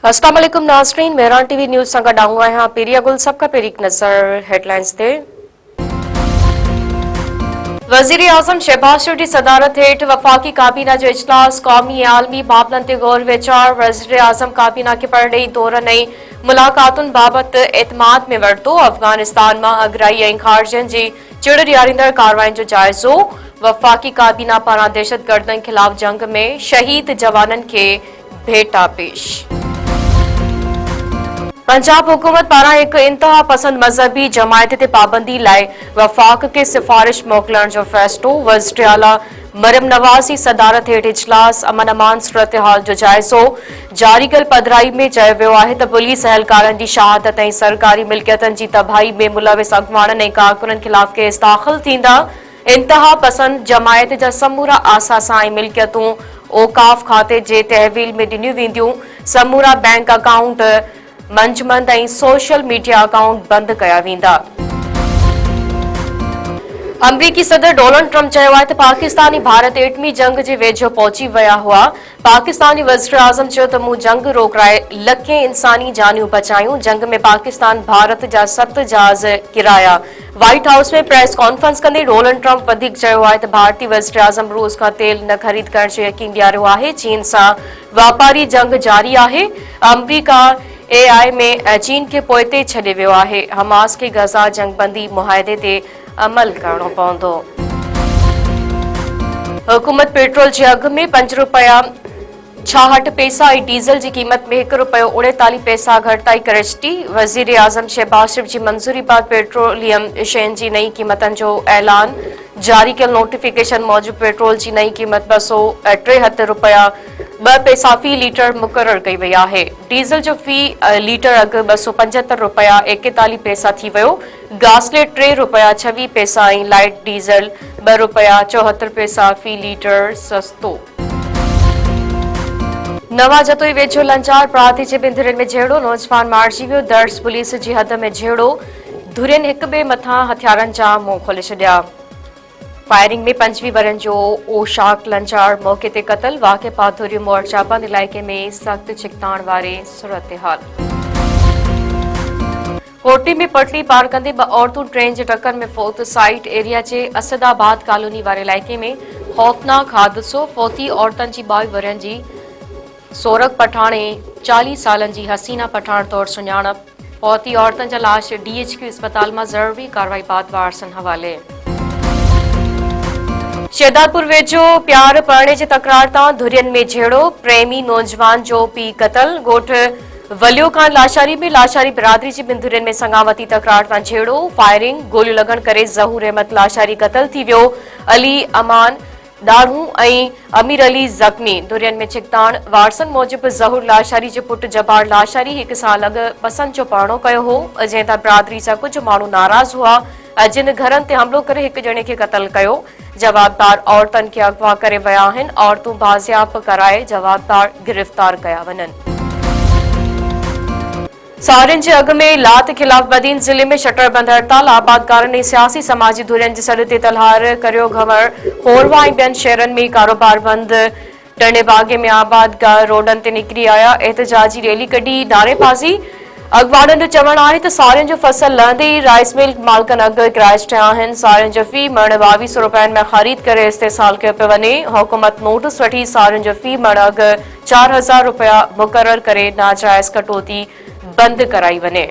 अस्सलाम वालेकुम नाज़रीन, मेहरान टीवी न्यूज़ सां गॾु आऊं आहियां पेरिया गुल। सबका पहिरीं नज़र हेडलाइंस ते। वज़ीर आज़म शहबाज शरीफ़ जी सदारत हेठि वफ़ाक़ी काबीना जो इजलास क़ौमी ऐं आलमी मामलनि ते ग़ौर वीचार। वज़ीर आज़म काबीना खे परॾेही दौरनि ऐं मुलाक़ातुनि बाबति एतमाद में वरितो। अफ़गानिस्तान मां अगराई ऐं ख़ारिजियुनि जी चिड़ ॾियारींदड़ कार्रवाइयुनि जो जाइज़ो। वफ़ाक़ी काबीना पारां दहशतगर्दनि ख़िलाफ़ जंग में शहीद जवाननि खे भेटा पेश। पंजाब हुकूमत पारां हिक इंतहा पसंद मज़हबी जमायत ते पाबंदी लाइ वफ़ाक़ खे सिफ़ारिश मोकिलण जो फ़ैसिलो। वज़ीर आला मरियम नवाज़ जी सदारत हेठि इजलास अमन अमान सूरतहाल जो जाइज़ो। जारी कयल पधिराई में चयो वियो आहे त पुलिस अहलकारनि जी शहादत ऐं सरकारी मिल्कियतनि जी तबाही में मुलविस अॻवाननि ऐं कारकुननि ख़िलाफ़ केस दाख़िल थींदा। इंतहा पसंद जमायत जा समूरा आसासा ऐं मिल्कियतूं औकाफ़ खाते जे तहवील में ॾिनियूं वेंदियूं। समूरा बैंक अकाउंट मंजमंद ऐं सोशल मीडिया अकाउंट बंदि कया वेंदा। अमरीकी सदर डोनाल्ड ट्रंप चयो आहे त पाकिस्तानी भारत एटमी जंग जे वेझो पहुची विया हुआ। पाकिस्तानी वज़ीर आज़म चयो त मूं जंग रोकराए लखें इंसानी जानियूं बचायूं। जंग में पाकिस्तान भारत जा 7 जहाज़ किराया। व्हाइट हाउस में प्रेस कॉन्फ्रेंस कंदे डोनाल्ड ट्रंप वधीक चयो आहे त भारतीय वज़ीर आज़म रूस खां तेल न ख़रीद करण जो यकीन ॾियारियो आहे। चीन सां वापारी जंग जारी आहे। अमरीका AI में चीन खे पोइते छॾे वियो आहे। हमास खे गज़ा जंगबंदी मुआहदे ते अमल करणो पवंदो। हुकूमत पेट्रोल जे अघ में 5 रुपया 66 पैसा ऐं डीज़ल जी क़ीमत में 1 रुपयो 39 पैसा घटिताई करे छॾी। वज़ीर आज़म शहबाज शरीफ़ जी मंज़ूरी बाद पेट्रोलियम शयुनि जी नई क़ीमतनि जो ऐलान। जारी कयल नोटिफिकेशन मूजिबि पेट्रोल जी नई क़ीमत 273 रुपया 2 पैसा फ़ी लीटर मुक़रर कई वई आहे। डीज़ल जो फ़ी लीटर अघु 275 रुपया 41 पैसा थी वियो। गासलेट 3 रुपया 26 पैसा ऐं लाइट डीज़ल 2 रुपया 74 पैसा फ़ी लीटर सस्तो। नवा जतोई वेझो लंचार प्रांतीय जे ॿिनि धुरियुनि में झेड़ो। नौजवान मारिजी वियो। दर्ज पुलिस जी हद में झेड़ो। धुरियुनि हिक ॿिए मथां हथियारनि जा मुंहुं खोले छॾिया। फायरिंग में 25 वरनि जो ओशाक लंचार मौके ते क़तल। वाक़े पाधुरियूं मोड़ चाबंद इलाइक़े में सख़्त छिकताण वारे सूरतहाल। कोटी में पटड़ी पार कंदे 2 औरतूं ट्रेन जे टक्कर में फौत। साइट एरिया जे असदाबाद कॉलोनी वारे इलाइक़े में खौफ़नाक हादसो। फौती औरतनि जी 22 वरनि जी सोरग पठाण ऐं 40 सालनि जी हसीना पठाण तौरु सुञाणप। फौती औरतनि जा लाश DHQ अस्पताल मां ज़रूरी कार्रवाई बाद वारसनि हवाले। शेदारपुर वेझो प्यार परणिए जे तकरार तां धुरियुनि में झेड़ो। प्रेमी नौजवान जो पीउ क़तल। ॻोठ वलियो खान लाशारी में लाशारी बिरादरी जी 2 धुरियुनि में संगावती तकरार तां झेड़ो। फायरिंग गोलियूं लॻण करे ज़हूर अहमद लाशारी क़तल थी वियो। अली अमान ॾाढ़ू ऐं अमीर अली ज़ख़्मी। धुरियुनि में छिकताण। वारसनि मूजिबि ज़हूर लाशारी जे पुटु जबार लाशारी 1 साल अॻु पसंद जो पाणो कयो हो, जंहिं तां बिरादरी जा कुझु माण्हू नाराज़ हुआ। जिन घरनि ते हमलो करे 1 ॼणे खे क़तल कयो। जवाबदार औरतनि खे अगवा करे विया आहिनि। औरतूं बाज़ियाब कराए जवाबदार गिरफ़्तार कया वञनि। सावरियुनि जे अघ में लात ख़िलाफ़ बदीन ज़िले में शटरबंद हड़ताल। आबादकारनि ऐं सियासी समाजी धुरियुनि जे सॾ ते तलहार करियो घमर। खोरवा ऐं ॿियनि शहरनि में कारोबार बंद। टणे बागे में आबादगार रोडनि ते निकिरी आया। एहतजाजी रैली कढी नारेबाज़ी। अॻवाननि जो चवणु आहे त सावरियुनि जो फसल लहंदे ई राइस मिल मालिकनि अघ क्राइश थिया आहिनि। सावरियुनि जो फ़ी मण 2200 रुपयनि में ख़रीद करे इस्तेसाल कयो पियो वञे। हुकूमत नोटिस वठी सावरियुनि जो फ़ी मण अघ 4000 रुपया मुक़रर करे नाजाइज़ कटौती बंदि कराई वञे।